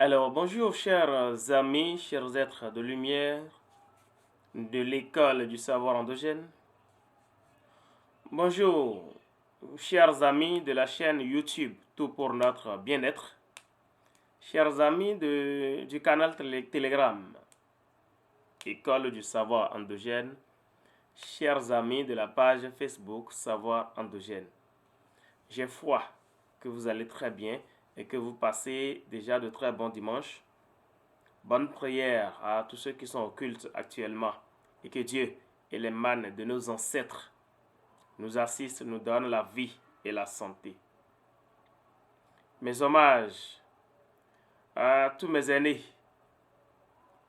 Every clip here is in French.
Alors, bonjour chers amis, chers êtres de lumière de l'école du savoir endogène. Bonjour chers amis de la chaîne YouTube Tout pour notre bien-être. Chers amis du canal Telegram École du savoir endogène. Chers amis de la page Facebook Savoir endogène. J'ai foi que vous allez très bien et que vous passez déjà de très bons dimanches. Bonne prière à tous ceux qui sont au culte actuellement et que Dieu et les mânes de nos ancêtres nous assistent, nous donnent la vie et la santé. Mes hommages à tous mes aînés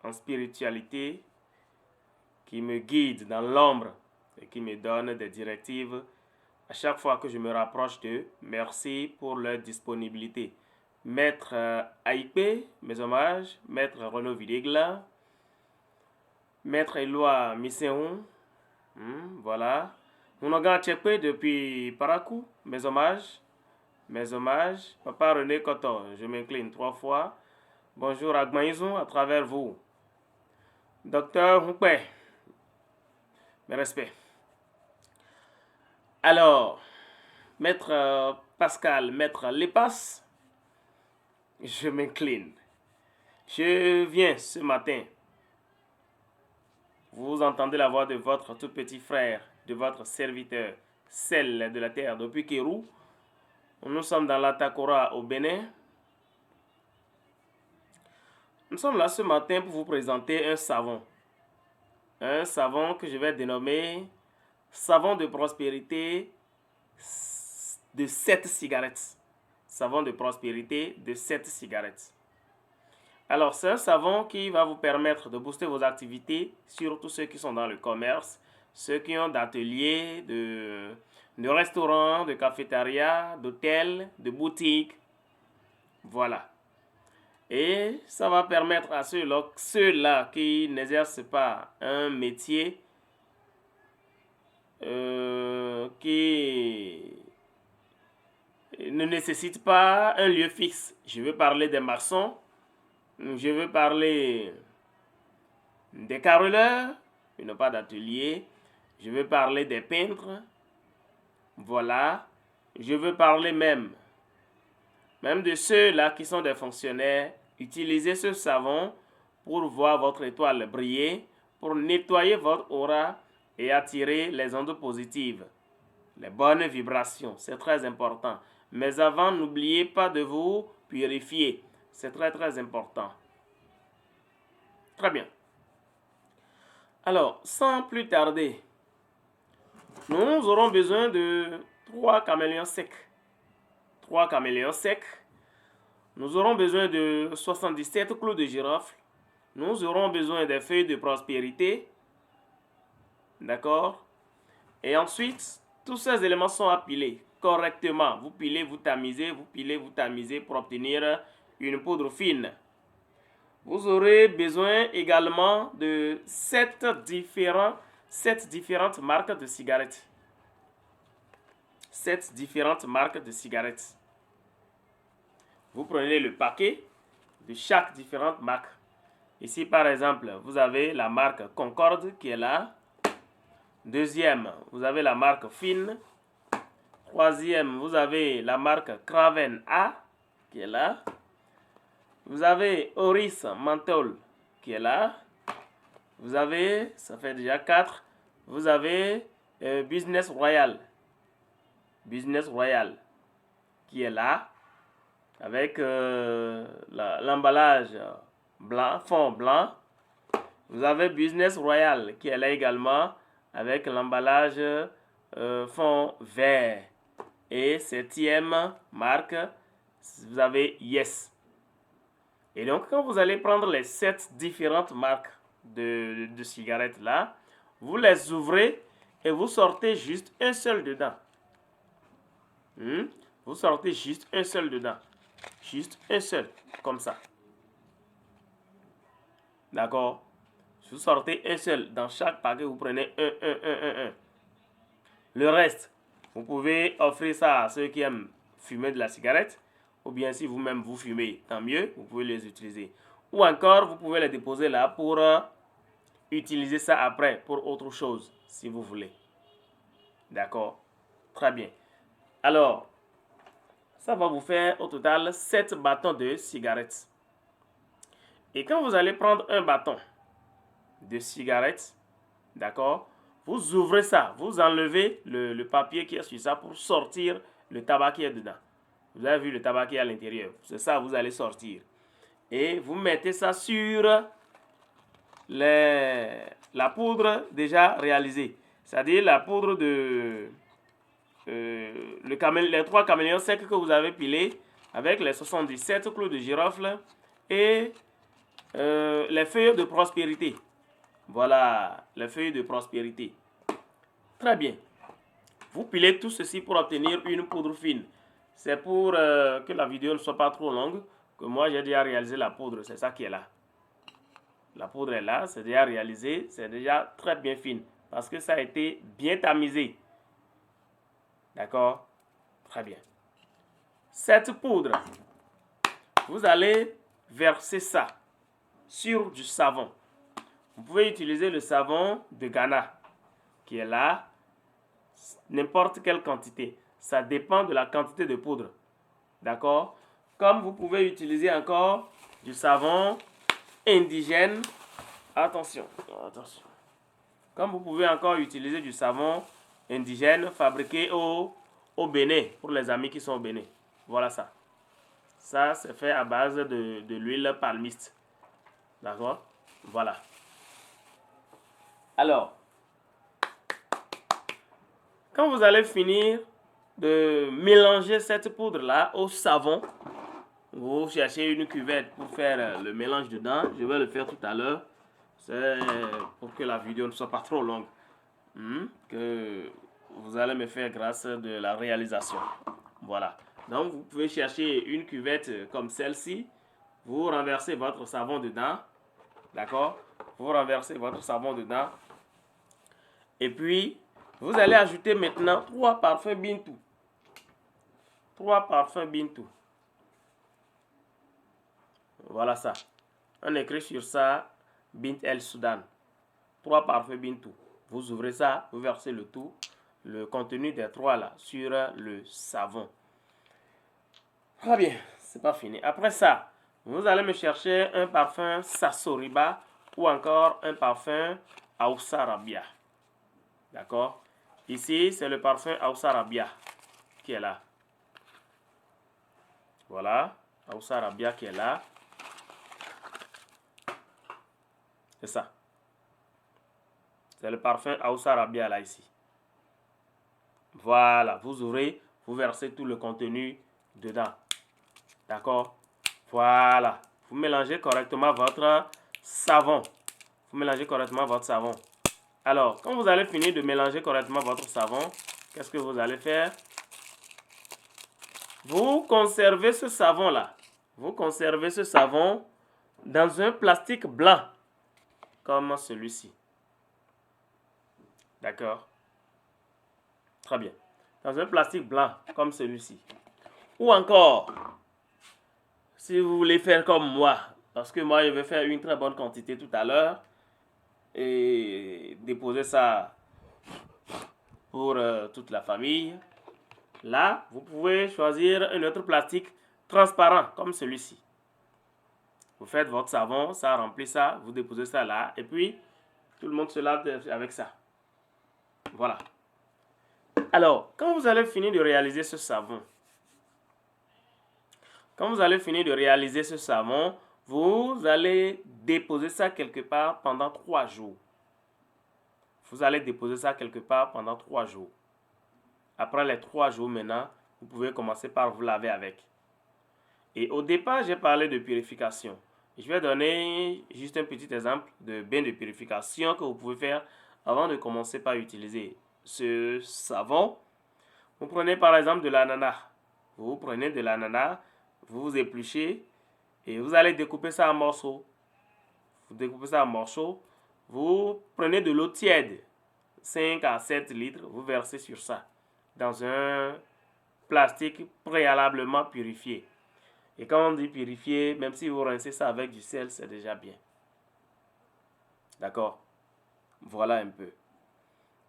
en spiritualité qui me guident dans l'ombre et qui me donnent des directives à chaque fois que je me rapproche d'eux. Merci pour leur disponibilité. Maître Aïpé, mes hommages. Maître Renaud Videgla. Maître Éloi Misséon, voilà. Mounogan Tchekpe depuis Parakou, mes hommages. Mes hommages. Papa René Koto, je m'incline 3 fois. Bonjour Agmaïzou à travers vous. Docteur Houkpe, mes respects. Alors, Maître Pascal, Maître Lépas, je m'incline. Je viens ce matin. Vous entendez la voix de votre tout petit frère, de votre serviteur, celle de la terre depuis Kérou. Nous sommes dans l'Atakora au Bénin. Nous sommes là ce matin pour vous présenter un savon. Un savon que je vais dénommer savon de prospérité de 7 cigarettes. Savon de prospérité de 7 cigarettes. Alors, c'est un savon qui va vous permettre de booster vos activités, surtout ceux qui sont dans le commerce, ceux qui ont d'ateliers, de restaurants, de cafétérias, d'hôtels, de boutiques. Voilà. Et ça va permettre à ceux-là qui n'exercent pas un métier qui ne nécessite pas un lieu fixe. Je veux parler des maçons. Je veux parler des carreleurs, ils n'ont pas d'atelier. Je veux parler des peintres. Voilà. Je veux parler même de ceux-là qui sont des fonctionnaires. Utilisez ce savon pour voir votre étoile briller, pour nettoyer votre aura et attirer les ondes positives, les bonnes vibrations. C'est très important. Mais avant, n'oubliez pas de vous purifier. C'est très très important. Très bien. Alors, sans plus tarder, nous aurons besoin de 3 caméléons secs. 3 caméléons secs. Nous aurons besoin de 77 clous de girofle. Nous aurons besoin des feuilles de prospérité. D'accord? Et ensuite, tous ces éléments sont à piler correctement. Vous pilez, vous tamisez, vous pilez, vous tamisez pour obtenir une poudre fine. Vous aurez besoin également de 7 différentes marques de cigarettes. 7 différentes marques de cigarettes. Vous prenez le paquet de chaque différente marque. Ici, par exemple, vous avez la marque Concorde qui est là. Deuxième, vous avez la marque Fine. Troisième, vous avez la marque Craven A qui est là. Vous avez Oris Menthol qui est là. Vous avez, ça fait déjà 4. Vous avez Business Royal. Business Royal qui est là. Avec l'emballage blanc, fond blanc. Vous avez Business Royal qui est là également avec l'emballage fond vert. Et septième marque, vous avez Yes. Et donc, quand vous allez prendre les 7 différentes marques de cigarettes là, vous les ouvrez et vous sortez juste un seul dedans. Vous sortez juste un seul dedans. Juste un seul, comme ça. D'accord? Vous sortez un seul. Dans chaque paquet, vous prenez un. Le reste, vous pouvez offrir ça à ceux qui aiment fumer de la cigarette. ou bien si vous-même vous fumez, tant mieux, vous pouvez les utiliser. Ou encore, vous pouvez les déposer là pour utiliser ça après pour autre chose, si vous voulez. D'accord? Très bien. Alors, ça va vous faire au total 7 bâtons de cigarettes. Et quand vous allez prendre un bâton de cigarettes, d'accord, vous ouvrez ça, vous enlevez le papier qui est sur ça pour sortir le tabac qui est dedans. Vous avez vu le tabac qui est à l'intérieur. C'est ça, vous allez sortir. Et vous mettez ça sur la poudre déjà réalisée. C'est-à-dire la poudre de... les 3 caméléons secs que vous avez pilés avec les 77 clous de girofle et les feuilles de prospérité. Voilà, les feuilles de prospérité. Très bien. Vous pilez tout ceci pour obtenir une poudre fine. C'est pour que la vidéo ne soit pas trop longue que moi j'ai déjà réalisé la poudre. C'est ça qui est là. La poudre est là, c'est déjà réalisé, c'est déjà très bien fine parce que ça a été bien tamisé. D'accord? Très bien. Cette poudre, vous allez verser ça sur du savon. Vous pouvez utiliser le savon de Ghana qui est là, n'importe quelle quantité. Ça dépend de la quantité de poudre. D'accord? Comme vous pouvez utiliser encore du savon indigène. Attention, attention. Comme vous pouvez encore utiliser du savon indigène fabriqué au Bénin, pour les amis qui sont au Bénin. Voilà ça. Ça, c'est fait à base de l'huile palmiste. D'accord? Voilà. Alors, quand vous allez finir de mélanger cette poudre-là au savon, vous cherchez une cuvette pour faire le mélange dedans. Je vais le faire tout à l'heure. C'est pour que la vidéo ne soit pas trop longue. Que vous allez me faire grâce de la réalisation. Voilà. Donc, vous pouvez chercher une cuvette comme celle-ci. Vous renversez votre savon dedans. D'accord? Vous renversez votre savon dedans. Et puis, vous allez ajouter maintenant 3 parfums Bintou. 3 parfums Bintou. Voilà ça. On écrit sur ça Bint El Soudan. 3 parfums Bintou. Vous ouvrez ça, vous versez le tout, le contenu des 3 là, sur le savon. Très bien, c'est pas fini. Après ça, vous allez me chercher un parfum Sasoriba ou encore un parfum Aoussa Rabia. D'accord? Ici, c'est le parfum Aoussa Rabia qui est là. Voilà, Aoussa Rabia qui est là. C'est ça. C'est le parfum Aoussa Rabia là ici. Voilà, vous ouvrez, vous versez tout le contenu dedans. D'accord? Voilà. Vous mélangez correctement votre savon. Vous mélangez correctement votre savon. Alors, quand vous allez finir de mélanger correctement votre savon, qu'est-ce que vous allez faire? Vous conservez ce savon-là. Vous conservez ce savon dans un plastique blanc, comme celui-ci. D'accord? Très bien. Dans un plastique blanc, comme celui-ci. Ou encore, si vous voulez faire comme moi, parce que moi, je vais faire une très bonne quantité tout à l'heure, et déposer ça pour toute la famille. Là, vous pouvez choisir un autre plastique transparent, comme celui-ci. Vous faites votre savon, ça remplit ça, vous déposez ça là, et puis tout le monde se lave avec ça. Voilà. Alors, quand vous allez finir de réaliser ce savon, vous allez déposer ça quelque part pendant 3 jours. Vous allez déposer ça quelque part pendant 3 jours. Après les 3 jours maintenant, vous pouvez commencer par vous laver avec. Et au départ, j'ai parlé de purification. Je vais donner juste un petit exemple de bain de purification que vous pouvez faire avant de commencer par utiliser ce savon. Vous prenez par exemple de l'ananas. Vous prenez de l'ananas, vous épluchez et vous allez découper ça en morceaux. Vous découpez ça en morceaux. Vous prenez de l'eau tiède, 5 à 7 litres, vous versez sur ça dans un plastique préalablement purifié. Et quand on dit purifier, même si vous rincez ça avec du sel, c'est déjà bien. D'accord? Voilà un peu.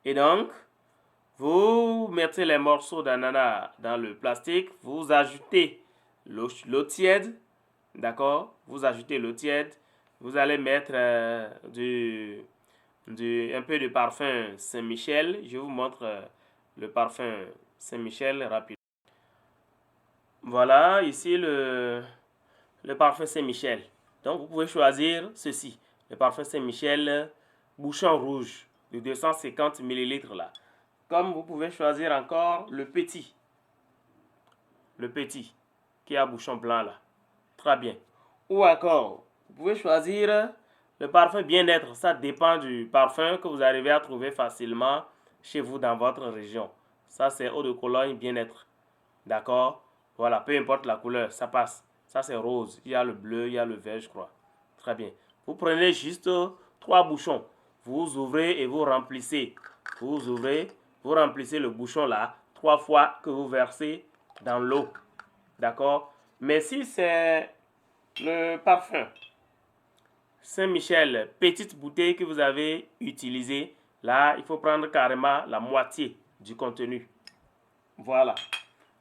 Et donc, vous mettez les morceaux d'ananas dans le plastique, vous ajoutez l'eau tiède, d'accord? Vous ajoutez l'eau tiède, vous allez mettre un peu de parfum Saint-Michel. Je vous montre le parfum Saint-Michel rapidement. Voilà, ici le parfum Saint-Michel. Donc, vous pouvez choisir ceci. Le parfum Saint-Michel, bouchon rouge de 250 ml là. Comme vous pouvez choisir encore le petit qui a bouchon blanc là. Très bien. Ou encore, vous pouvez choisir le parfum bien-être. Ça dépend du parfum que vous arrivez à trouver facilement chez vous dans votre région. Ça, c'est eau de Cologne bien-être. D'accord? Voilà, peu importe la couleur, ça passe. Ça, c'est rose. Il y a le bleu, il y a le vert, je crois. Très bien. Vous prenez juste 3 bouchons. Vous ouvrez et vous remplissez. Vous ouvrez, vous remplissez le bouchon là 3 fois que vous versez dans l'eau. D'accord? Mais si c'est le parfum Saint-Michel, petite bouteille que vous avez utilisée, là, il faut prendre carrément la moitié du contenu. Voilà.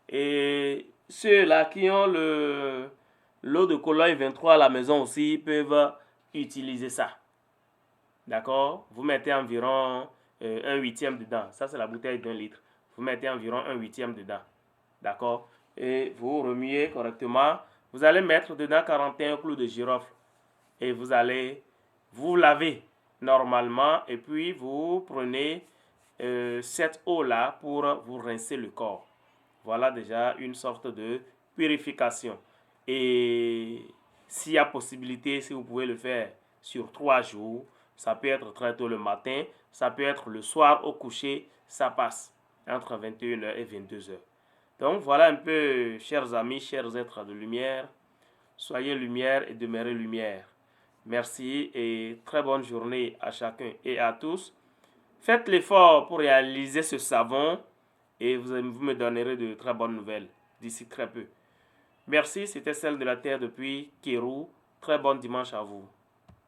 Et ceux-là qui ont l'eau de Cologne 23 à la maison aussi peuvent utiliser ça. D'accord? Vous mettez environ 1/8 dedans. Ça, c'est la bouteille d'1 litre. Vous mettez environ 1/8 dedans. D'accord? Et vous remuez correctement. Vous allez mettre dedans 41 clous de girofle. Et vous allez vous laver normalement. Et puis, vous prenez cette eau-là pour vous rincer le corps. Voilà déjà une sorte de purification. Et s'il y a possibilité, si vous pouvez le faire sur 3 jours, ça peut être très tôt le matin, ça peut être le soir au coucher, ça passe entre 21h et 22h. Donc voilà un peu, chers amis, chers êtres de lumière, soyez lumière et demeurez lumière. Merci et très bonne journée à chacun et à tous. Faites l'effort pour réaliser ce savon et vous me donnerez de très bonnes nouvelles d'ici très peu. Merci, c'était Celle de la Terre depuis Kérou. Très bon dimanche à vous.